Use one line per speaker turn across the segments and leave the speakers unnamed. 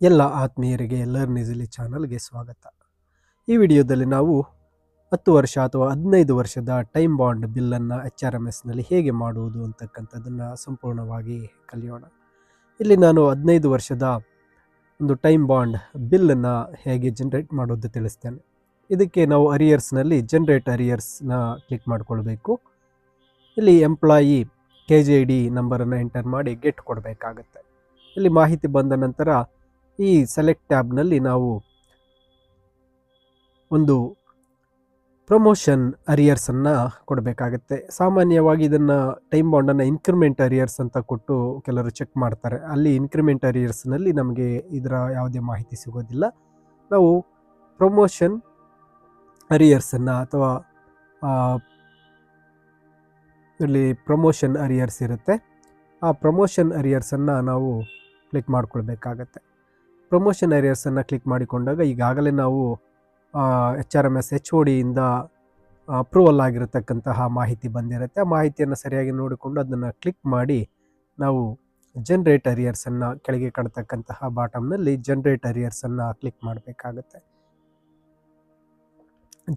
ಎಲ್ಲ ಆತ್ಮೀಯರಿಗೆ learn easily ಚಾನಲ್ಗೆ ಸ್ವಾಗತ. ಈ ವಿಡಿಯೋದಲ್ಲಿ ನಾವು 10 ವರ್ಷ ಅಥವಾ 15 ವರ್ಷದ ಟೈಮ್ ಬಾಂಡ್ ಬಿಲ್ಲನ್ನು HRMSನಲ್ಲಿ ಹೇಗೆ ಮಾಡುವುದು ಅಂತಕ್ಕಂಥದ್ದನ್ನು ಸಂಪೂರ್ಣವಾಗಿ ಕಲಿಯೋಣ. ಇಲ್ಲಿ ನಾನು 15 ವರ್ಷದ ಒಂದು ಟೈಮ್ ಬಾಂಡ್ ಬಿಲ್ಲನ್ನು ಹೇಗೆ ಜನರೇಟ್ ಮಾಡೋದು ತಿಳಿಸ್ತೇನೆ. ಇದಕ್ಕೆ ನಾವು ಅರಿಯರ್ಸ್ನಲ್ಲಿ ಜನರೇಟ್ ಅರಿಯರ್ಸ್ನ ಕ್ಲಿಕ್ ಮಾಡಿಕೊಳ್ಬೇಕು. ಇಲ್ಲಿ ಎಂಪ್ಲಾಯಿ KJD ನಂಬರನ್ನು ಎಂಟರ್ ಮಾಡಿ ಗೆಟ್ ಕೊಡಬೇಕಾಗತ್ತೆ. ಇಲ್ಲಿ ಮಾಹಿತಿ ಬಂದ ನಂತರ ಈ ಸೆಲೆಕ್ಟ್ ಟ್ಯಾಬ್ನಲ್ಲಿ ನಾವು ಒಂದು ಪ್ರಮೋಷನ್ ಅರಿಯರ್ಸನ್ನು ಕೊಡಬೇಕಾಗತ್ತೆ. ಸಾಮಾನ್ಯವಾಗಿ ಇದನ್ನು ಟೈಮ್ ಬಾಂಡನ್ನು ಇನ್ಕ್ರಿಮೆಂಟ್ ಅರಿಯರ್ಸ್ ಅಂತ ಕೊಟ್ಟು ಕೆಲವರು ಚೆಕ್ ಮಾಡ್ತಾರೆ. ಅಲ್ಲಿ ಇನ್ಕ್ರಿಮೆಂಟ್ ಅರಿಯರ್ಸ್ನಲ್ಲಿ ನಮಗೆ ಇದರ ಯಾವುದೇ ಮಾಹಿತಿ ಸಿಗೋದಿಲ್ಲ. ನಾವು ಪ್ರಮೋಷನ್ ಅರಿಯರ್ಸನ್ನು ಅಥವಾ ಇಲ್ಲಿ ಪ್ರಮೋಷನ್ ಅರಿಯರ್ಸ್ ಇರುತ್ತೆ, ಆ ಪ್ರಮೋಷನ್ ಅರಿಯರ್ಸನ್ನು ನಾವು ಕ್ಲಿಕ್ ಮಾಡಿಕೊಳ್ಬೇಕಾಗತ್ತೆ. ಪ್ರಮೋಷನ್ ಅರಿಯರ್ಸನ್ನು ಕ್ಲಿಕ್ ಮಾಡಿಕೊಂಡಾಗ ಈಗಾಗಲೇ ನಾವು HRMS HODಯಿಂದ ಅಪ್ರೂವಲ್ ಆಗಿರತಕ್ಕಂತಹ ಮಾಹಿತಿ ಬಂದಿರುತ್ತೆ. ಆ ಮಾಹಿತಿಯನ್ನು ಸರಿಯಾಗಿ ನೋಡಿಕೊಂಡು ಅದನ್ನು ಕ್ಲಿಕ್ ಮಾಡಿ ನಾವು ಜನರೇಟ್ ಅರಿಯರ್ಸನ್ನು ಕೆಳಗೆ ಕಾಣತಕ್ಕಂತಹ ಬಾಟಮ್ನಲ್ಲಿ ಜನರೇಟ್ ಅರಿಯರ್ಸನ್ನು ಕ್ಲಿಕ್ ಮಾಡಬೇಕಾಗತ್ತೆ.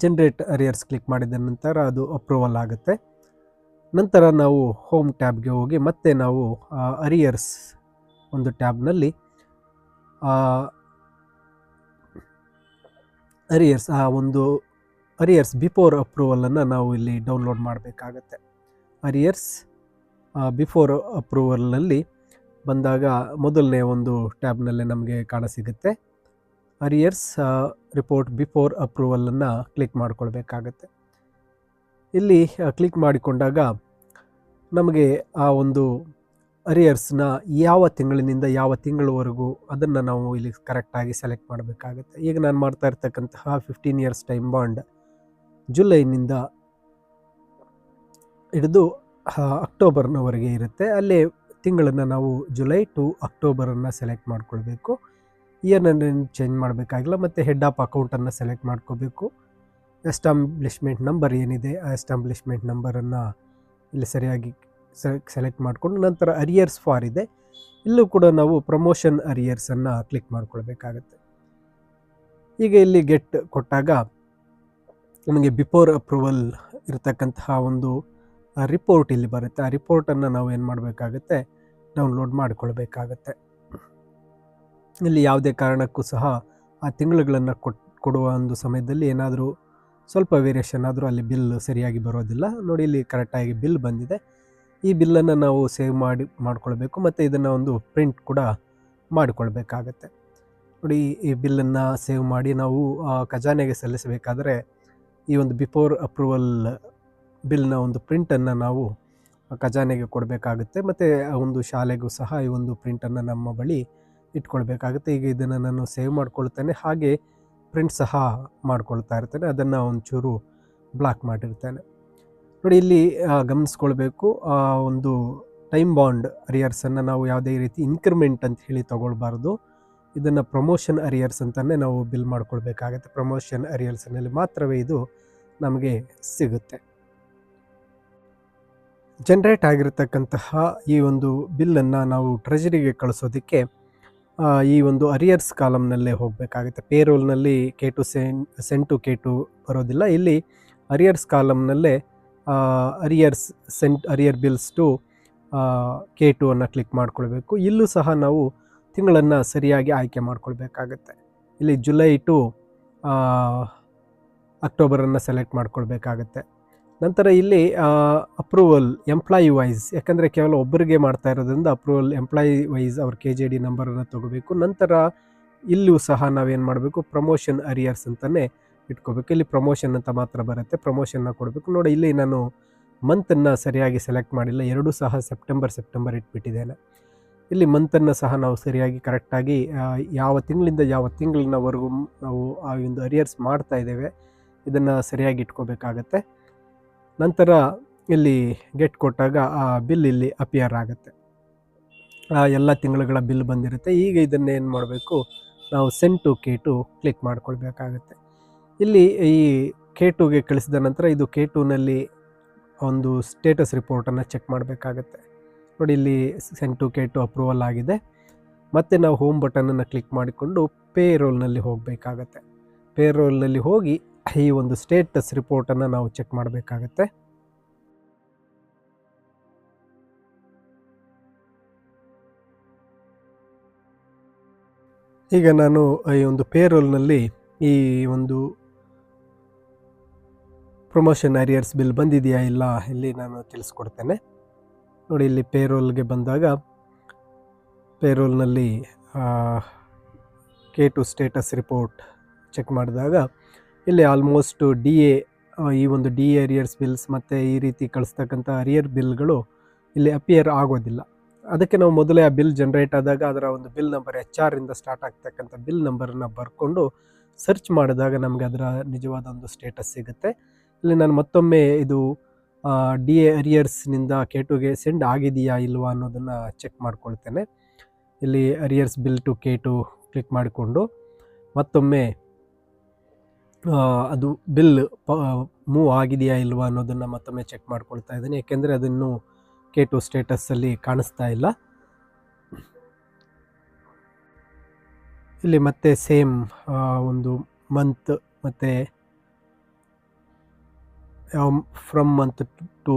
ಜನರೇಟ್ ಅರಿಯರ್ಸ್ ಕ್ಲಿಕ್ ಮಾಡಿದ ನಂತರ ಅದು ಅಪ್ರೂವಲ್ ಆಗುತ್ತೆ. ನಂತರ ನಾವು ಹೋಮ್ ಟ್ಯಾಬ್ಗೆ ಹೋಗಿ ಮತ್ತೆ ನಾವು ಅರಿಯರ್ಸ್ ಒಂದು ಟ್ಯಾಬ್ನಲ್ಲಿ ಅರಿಯರ್ಸ್ ಬಿಫೋರ್ ಅಪ್ರೂವಲನ್ನು ನಾವು ಇಲ್ಲಿ ಡೌನ್ಲೋಡ್ ಮಾಡಬೇಕಾಗತ್ತೆ. ಅರಿಯರ್ಸ್ ಬಿಫೋರ್ ಅಪ್ರೂವಲ್ನಲ್ಲಿ ಬಂದಾಗ ಮೊದಲನೇ ಒಂದು ಟ್ಯಾಬ್ನಲ್ಲೇ ನಮಗೆ ಕಾಣಸಿಗುತ್ತೆ. ಅರಿಯರ್ಸ್ ರಿಪೋರ್ಟ್ ಬಿಫೋರ್ ಅಪ್ರೂವಲನ್ನು ಕ್ಲಿಕ್ ಮಾಡಿಕೊಳ್ಬೇಕಾಗತ್ತೆ. ಇಲ್ಲಿ ಕ್ಲಿಕ್ ಮಾಡಿಕೊಂಡಾಗ ನಮಗೆ ಆ ಒಂದು ಅರಿಯರ್ಸ್ನ ಯಾವ ತಿಂಗಳಿನಿಂದ ಯಾವ ತಿಂಗಳವರೆಗೂ ಅದನ್ನು ನಾವು ಇಲ್ಲಿ ಕರೆಕ್ಟಾಗಿ ಸೆಲೆಕ್ಟ್ ಮಾಡಬೇಕಾಗುತ್ತೆ. ಈಗ ನಾನು ಮಾಡ್ತಾ ಇರ್ತಕ್ಕಂತಹ 15 ಇಯರ್ಸ್ ಟೈಮ್ ಬಾಂಡ್ ಜುಲೈನಿಂದ ಹಿಡಿದು ಅಕ್ಟೋಬರ್ನವರೆಗೆ ಇರುತ್ತೆ. ಅಲ್ಲೇ ತಿಂಗಳನ್ನು ನಾವು ಜುಲೈ ಟು ಅಕ್ಟೋಬರನ್ನು ಸೆಲೆಕ್ಟ್ ಮಾಡ್ಕೊಳ್ಬೇಕು. ಇಯರ್ನನ್ನು ಚೇಂಜ್ ಮಾಡಬೇಕಾಗಿಲ್ಲ. ಮತ್ತು ಹೆಡ್ ಆಫ್ ಅಕೌಂಟನ್ನು ಸೆಲೆಕ್ಟ್ ಮಾಡ್ಕೋಬೇಕು. ಎಸ್ಟಾಬ್ಲಿಷ್ಮೆಂಟ್ ನಂಬರ್ ಏನಿದೆ ಆ ಎಸ್ಟಾಬ್ಲಿಷ್ಮೆಂಟ್ ನಂಬರನ್ನು ಇಲ್ಲಿ ಸರಿಯಾಗಿ ಸೆಲೆಕ್ಟ್ ಮಾಡಿಕೊಂಡು ನಂತರ ಅರಿಯರ್ಸ್ ಫಾರ್ ಇದೆ, ಇಲ್ಲೂ ಕೂಡ ನಾವು ಪ್ರಮೋಷನ್ ಅರಿಯರ್ಸನ್ನು ಕ್ಲಿಕ್ ಮಾಡ್ಕೊಳ್ಬೇಕಾಗತ್ತೆ. ಈಗ ಇಲ್ಲಿ ಗೆಟ್ ಕೊಟ್ಟಾಗ ನಮಗೆ ಬಿಫೋರ್ ಅಪ್ರೂವಲ್ ಇರತಕ್ಕಂತಹ ಒಂದು ರಿಪೋರ್ಟ್ ಇಲ್ಲಿ ಬರುತ್ತೆ. ಆ ರಿಪೋರ್ಟನ್ನು ನಾವು ಏನು ಮಾಡಬೇಕಾಗತ್ತೆ, ಡೌನ್ಲೋಡ್ ಮಾಡಿಕೊಳ್ಬೇಕಾಗತ್ತೆ. ಇಲ್ಲಿ ಯಾವುದೇ ಕಾರಣಕ್ಕೂ ಸಹ ಆ ತಿಂಗಳುಗಳನ್ನು ಕೊಡುವ ಒಂದು ಸಮಯದಲ್ಲಿ ಏನಾದರೂ ಸ್ವಲ್ಪ ವೇರಿಯೇಷನ್ ಆದರೂ ಅಲ್ಲಿ ಬಿಲ್ ಸರಿಯಾಗಿ ಬರೋದಿಲ್ಲ. ನೋಡಿ, ಇಲ್ಲಿ ಕರೆಕ್ಟಾಗಿ ಬಿಲ್ ಬಂದಿದೆ. ಈ ಬಿಲ್ಲನ್ನು ನಾವು ಸೇವ್ ಮಾಡಿಕೊಳ್ಬೇಕು ಮತ್ತು ಇದನ್ನು ಒಂದು ಪ್ರಿಂಟ್ ಕೂಡ ಮಾಡಿಕೊಳ್ಬೇಕಾಗತ್ತೆ. ನೋಡಿ, ಈ ಬಿಲ್ಲನ್ನು ಸೇವ್ ಮಾಡಿ ನಾವು ಖಜಾನೆಗೆ ಸಲ್ಲಿಸಬೇಕಾದರೆ ಈ ಒಂದು ಬಿಫೋರ್ ಅಪ್ರೂವಲ್ ಬಿಲ್ನ ಒಂದು ಪ್ರಿಂಟನ್ನು ನಾವು ಖಜಾನೆಗೆ ಕೊಡಬೇಕಾಗುತ್ತೆ. ಮತ್ತು ಒಂದು ಶಾಲೆಗೂ ಸಹ ಈ ಒಂದು ಪ್ರಿಂಟನ್ನು ನಮ್ಮ ಬಳಿ ಇಟ್ಕೊಳ್ಬೇಕಾಗುತ್ತೆ. ಈಗ ಇದನ್ನು ನಾನು ಸೇವ್ ಮಾಡ್ಕೊಳ್ತೇನೆ, ಹಾಗೆ ಪ್ರಿಂಟ್ ಸಹ ಮಾಡ್ಕೊಳ್ತಾ ಇರ್ತೇನೆ. ಅದನ್ನು ಒಂಚೂರು ಬ್ಲಾಕ್ ಮಾಡಿರ್ತೇನೆ. ನೋಡಿ, ಇಲ್ಲಿ ಗಮನಿಸ್ಕೊಳ್ಬೇಕು, ಒಂದು ಟೈಮ್ ಬಾಂಡ್ ಅರಿಯರ್ಸನ್ನು ನಾವು ಯಾವುದೇ ರೀತಿ ಇನ್ಕ್ರಿಮೆಂಟ್ ಅಂತ ಹೇಳಿ ತಗೊಳ್ಬಾರ್ದು. ಇದನ್ನು ಪ್ರಮೋಷನ್ ಅರಿಯರ್ಸ್ ಅಂತಲೇ ನಾವು ಬಿಲ್ ಮಾಡ್ಕೊಳ್ಬೇಕಾಗತ್ತೆ. ಪ್ರಮೋಷನ್ ಅರಿಯರ್ಸ್ನಲ್ಲಿ ಮಾತ್ರವೇ ಇದು ನಮಗೆ ಸಿಗುತ್ತೆ. ಜನರೇಟ್ ಆಗಿರತಕ್ಕಂತಹ ಈ ಒಂದು ಬಿಲ್ಲನ್ನು ನಾವು ಟ್ರೆಜರಿಗೆ ಕಳಿಸೋದಕ್ಕೆ ಈ ಒಂದು ಅರಿಯರ್ಸ್ ಕಾಲಮ್ನಲ್ಲೇ ಹೋಗಬೇಕಾಗುತ್ತೆ. ಪೇರೋಲ್ನಲ್ಲಿ K2 ಸೆಂಡ್ ಟು K2 ಬರೋದಿಲ್ಲ. ಇಲ್ಲಿ ಅರಿಯರ್ಸ್ ಕಾಲಮ್ನಲ್ಲೇ ಅರಿಯರ್ ಬಿಲ್ಸ್ ಟು K2 ಅನ್ನು ಕ್ಲಿಕ್ ಮಾಡ್ಕೊಳ್ಬೇಕು. ಇಲ್ಲೂ ಸಹ ನಾವು ತಿಂಗಳನ್ನು ಸರಿಯಾಗಿ ಆಯ್ಕೆ ಮಾಡ್ಕೊಳ್ಬೇಕಾಗತ್ತೆ. ಇಲ್ಲಿ ಜುಲೈ ಟು ಅಕ್ಟೋಬರನ್ನು ಸೆಲೆಕ್ಟ್ ಮಾಡ್ಕೊಳ್ಬೇಕಾಗತ್ತೆ. ನಂತರ ಇಲ್ಲಿ ಅಪ್ರೂವಲ್ ಎಂಪ್ಲಾಯಿ ವೈಸ್, ಯಾಕಂದರೆ ಕೇವಲ ಒಬ್ಬರಿಗೆ ಮಾಡ್ತಾ ಇರೋದ್ರಿಂದ ಅಪ್ರೂವಲ್ ಎಂಪ್ಲಾಯಿ ವೈಸ್ ಅವ್ರ KJD ನಂಬರನ್ನು ತೊಗೋಬೇಕು. ನಂತರ ಇಲ್ಲೂ ಸಹ ನಾವೇನು ಮಾಡಬೇಕು, ಪ್ರಮೋಷನ್ ಅರಿಯರ್ಸ್ ಅಂತಲೇ ಇಟ್ಕೋಬೇಕು. ಇಲ್ಲಿ ಪ್ರಮೋಷನ್ ಅಂತ ಮಾತ್ರ ಬರುತ್ತೆ, ಪ್ರಮೋಷನ್ನ ಕೊಡಬೇಕು. ನೋಡಿ, ಇಲ್ಲಿ ನಾನು ಮಂತನ್ನು ಸರಿಯಾಗಿ ಸೆಲೆಕ್ಟ್ ಮಾಡಿಲ್ಲ, ಎರಡೂ ಸಹ ಸೆಪ್ಟೆಂಬರ್ ಇಟ್ಬಿಟ್ಟಿದ್ದೇನೆ. ಇಲ್ಲಿ ಮಂತನ್ನು ಸಹ ನಾವು ಸರಿಯಾಗಿ ಕರೆಕ್ಟಾಗಿ ಯಾವ ತಿಂಗಳಿಂದ ಯಾವ ತಿಂಗಳಿನವರೆಗೂ ನಾವು ಆ ಒಂದು ಅರಿಯರ್ಸ್ ಮಾಡ್ತಾ ಇದ್ದೇವೆ ಇದನ್ನು ಸರಿಯಾಗಿ ಇಟ್ಕೋಬೇಕಾಗತ್ತೆ. ನಂತರ ಇಲ್ಲಿ ಗೆಟ್ ಕೊಟ್ಟಾಗ ಆ ಬಿಲ್ ಇಲ್ಲಿ ಅಪಿಯರ್ ಆಗುತ್ತೆ. ಎಲ್ಲ ತಿಂಗಳುಗಳ ಬಿಲ್ ಬಂದಿರುತ್ತೆ. ಈಗ ಇದನ್ನು ಏನು ಮಾಡಬೇಕು, ನಾವು ಸೆಂಡ್ ಟು K2 ಕ್ಲಿಕ್ ಮಾಡ್ಕೊಳ್ಬೇಕಾಗತ್ತೆ. ಇಲ್ಲಿ ಈ K2ಗೆ ಕಳಿಸಿದ ನಂತರ ಇದು K2ನಲ್ಲಿ ಒಂದು ಸ್ಟೇಟಸ್ ರಿಪೋರ್ಟನ್ನು ಚೆಕ್ ಮಾಡಬೇಕಾಗತ್ತೆ. ನೋಡಿ, ಇಲ್ಲಿ ಸೆಂಡ್ ಟು K2 ಅಪ್ರೂವಲ್ ಆಗಿದೆ. ಮತ್ತೆ ನಾವು ಹೋಮ್ ಬಟನನ್ನು ಕ್ಲಿಕ್ ಮಾಡಿಕೊಂಡು ಪೇ ರೋಲ್ನಲ್ಲಿ ಹೋಗಬೇಕಾಗತ್ತೆ. ಪೇ ರೋಲ್ನಲ್ಲಿ ಹೋಗಿ ಈ ಒಂದು ಸ್ಟೇಟಸ್ ರಿಪೋರ್ಟನ್ನು ನಾವು ಚೆಕ್ ಮಾಡಬೇಕಾಗತ್ತೆ. ಈಗ ನಾನು ಈ ಒಂದು ಪೇ ರೋಲ್ನಲ್ಲಿ ಈ ಒಂದು ಪ್ರಮೋಷನ್ ಅರಿಯರ್ಸ್ ಬಿಲ್ ಬಂದಿದೆಯಾ ಇಲ್ಲ ಇಲ್ಲಿ ನಾನು ತಿಳಿಸ್ಕೊಡ್ತೇನೆ. ನೋಡಿ, ಇಲ್ಲಿ ಪೇ ರೋಲ್ಗೆ ಬಂದಾಗ ಪೇ ರೋಲ್ನಲ್ಲಿ K2 ಸ್ಟೇಟಸ್ ರಿಪೋರ್ಟ್ ಚೆಕ್ ಮಾಡಿದಾಗ ಇಲ್ಲಿ ಆಲ್ಮೋಸ್ಟ್ ಈ ಒಂದು ಡಿ ಎ ಅರಿಯರ್ಸ್ ಬಿಲ್ಸ್ ಮತ್ತು ಈ ರೀತಿ ಕಳಿಸ್ತಕ್ಕಂಥ ಅರಿಯರ್ ಬಿಲ್ಗಳು ಇಲ್ಲಿ ಅಪಿಯರ್ ಆಗೋದಿಲ್ಲ. ಅದಕ್ಕೆ ನಾವು ಮೊದಲೇ ಆ ಬಿಲ್ ಜನ್ರೇಟ್ ಆದಾಗ ಅದರ ಒಂದು ಬಿಲ್ ನಂಬರ್ HR ಇಂದ ಸ್ಟಾರ್ಟ್ ಆಗ್ತಕ್ಕಂಥ ಬಿಲ್ ನಂಬರನ್ನು ಬರ್ಕೊಂಡು ಸರ್ಚ್ ಮಾಡಿದಾಗ ನಮಗೆ ಅದರ ನಿಜವಾದ ಒಂದು ಸ್ಟೇಟಸ್ ಸಿಗುತ್ತೆ. ಇಲ್ಲಿ ನಾನು ಮತ್ತೊಮ್ಮೆ ಇದು ಡಿ ಎ ಅರಿಯರ್ಸ್ನಿಂದ K2ಗೆ ಸೆಂಡ್ ಆಗಿದೆಯಾ ಇಲ್ವಾ ಅನ್ನೋದನ್ನು ಚೆಕ್ ಮಾಡ್ಕೊಳ್ತೇನೆ. ಇಲ್ಲಿ arrears bill to K2 click ಮಾಡಿಕೊಂಡು ಮತ್ತೊಮ್ಮೆ ಅದು ಬಿಲ್ ಮೂವ್ ಆಗಿದೆಯಾ ಇಲ್ವಾ ಅನ್ನೋದನ್ನು ಮತ್ತೊಮ್ಮೆ ಚೆಕ್ ಮಾಡ್ಕೊಳ್ತಾ ಇದ್ದೀನಿ, ಏಕೆಂದರೆ ಅದನ್ನು K2 ಸ್ಟೇಟಸ್ಸಲ್ಲಿ ಕಾಣಿಸ್ತಾ ಇಲ್ಲ. ಇಲ್ಲಿ ಮತ್ತೆ ಸೇಮ್ ಒಂದು ಮಂತ್ ಮತ್ತು ಫ್ರಮ್ ಮಂತ್ ಟು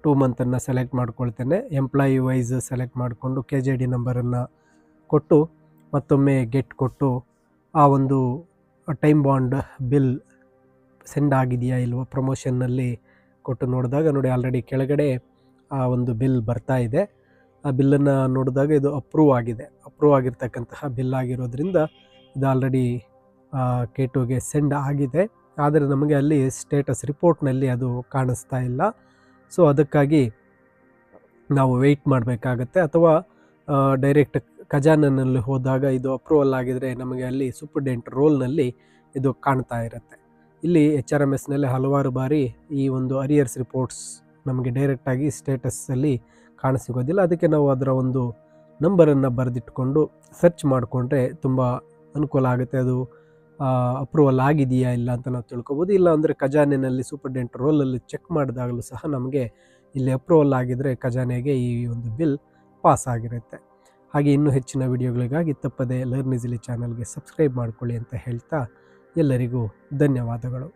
2 ಮಂತನ್ನು ಸೆಲೆಕ್ಟ್ ಮಾಡ್ಕೊಳ್ತೇನೆ. ಎಂಪ್ಲಾಯಿ ವೈಸ್ ಸೆಲೆಕ್ಟ್ ಮಾಡಿಕೊಂಡು KJD ನಂಬರನ್ನು ಕೊಟ್ಟು ಮತ್ತೊಮ್ಮೆ ಗೆಟ್ ಕೊಟ್ಟು ಆ ಒಂದು ಟೈಮ್ ಬಾಂಡ್ ಬಿಲ್ ಸೆಂಡ್ ಆಗಿದೆಯಾ ಇಲ್ವೋ ಪ್ರಮೋಷನ್ನಲ್ಲಿ ಕೊಟ್ಟು ನೋಡಿದಾಗ ನೋಡಿ, ಆಲ್ರೆಡಿ ಕೆಳಗಡೆ ಆ ಒಂದು ಬಿಲ್ ಬರ್ತಾ ಇದೆ. ಆ ಬಿಲ್ಲನ್ನು ನೋಡಿದಾಗ ಇದು ಅಪ್ರೂವ್ ಆಗಿರ್ತಕ್ಕಂತಹ ಬಿಲ್ ಆಗಿರೋದ್ರಿಂದ ಇದು ಆಲ್ರೆಡಿ K2ಗೆ ಸೆಂಡ್ ಆಗಿದೆ. ಆದರೆ ನಮಗೆ ಅಲ್ಲಿ ಸ್ಟೇಟಸ್ ರಿಪೋರ್ಟ್ನಲ್ಲಿ ಅದು ಕಾಣಿಸ್ತಾ ಇಲ್ಲ. ಸೊ ಅದಕ್ಕಾಗಿ ನಾವು ವೆಯ್ಟ್ ಮಾಡಬೇಕಾಗತ್ತೆ, ಅಥವಾ ಡೈರೆಕ್ಟ್ ಖಜಾನೆನಲ್ಲಿ ಹೋದಾಗ ಇದು ಅಪ್ರೂವಲ್ ಆಗಿದರೆ ನಮಗೆ ಅಲ್ಲಿ ಸೂಪರ್ಡೆಂಟ್ ರೋಲ್ನಲ್ಲಿ ಇದು ಕಾಣ್ತಾ ಇರುತ್ತೆ. ಇಲ್ಲಿ HRMSನಲ್ಲಿ ಹಲವಾರು ಬಾರಿ ಈ ಒಂದು ಅರಿಯರ್ಸ್ ರಿಪೋರ್ಟ್ಸ್ ನಮಗೆ ಡೈರೆಕ್ಟಾಗಿ ಸ್ಟೇಟಸ್ಸಲ್ಲಿ ಕಾಣಿಸಿಗೋದಿಲ್ಲ. ಅದಕ್ಕೆ ನಾವು ಅದರ ಒಂದು ನಂಬರನ್ನು ಬರೆದಿಟ್ಕೊಂಡು ಸರ್ಚ್ ಮಾಡಿಕೊಂಡ್ರೆ ತುಂಬ ಅನುಕೂಲ ಆಗುತ್ತೆ. ಅದು ಅಪ್ರೂವಲ್ ಆಗಿದೆಯಾ ಇಲ್ಲ ಅಂತ ನಾವು ತಿಳ್ಕೊಬೋದು. ಇಲ್ಲ ಅಂದರೆ ಖಜಾನೆಯಲ್ಲಿ ಸೂಪರ್ಡೆಂಟ್ ರೋಲಲ್ಲಿ ಚೆಕ್ ಮಾಡಿದಾಗಲೂ ಸಹ ನಮಗೆ ಇಲ್ಲಿ ಅಪ್ರೂವಲ್ ಆಗಿದರೆ ಖಜಾನೆಗೆ ಈ ಒಂದು ಬಿಲ್ ಪಾಸ್ ಆಗಿರುತ್ತೆ. ಹಾಗೆ ಇನ್ನೂ ಹೆಚ್ಚಿನ ವಿಡಿಯೋಗಳಿಗಾಗಿ ತಪ್ಪದೆ ಲರ್ನ್ ಈಸಿಲಿ ಚಾನಲ್ಗೆ ಸಬ್ಸ್ಕ್ರೈಬ್ ಮಾಡ್ಕೊಳ್ಳಿ ಅಂತ ಹೇಳ್ತಾ ಎಲ್ಲರಿಗೂ ಧನ್ಯವಾದಗಳು.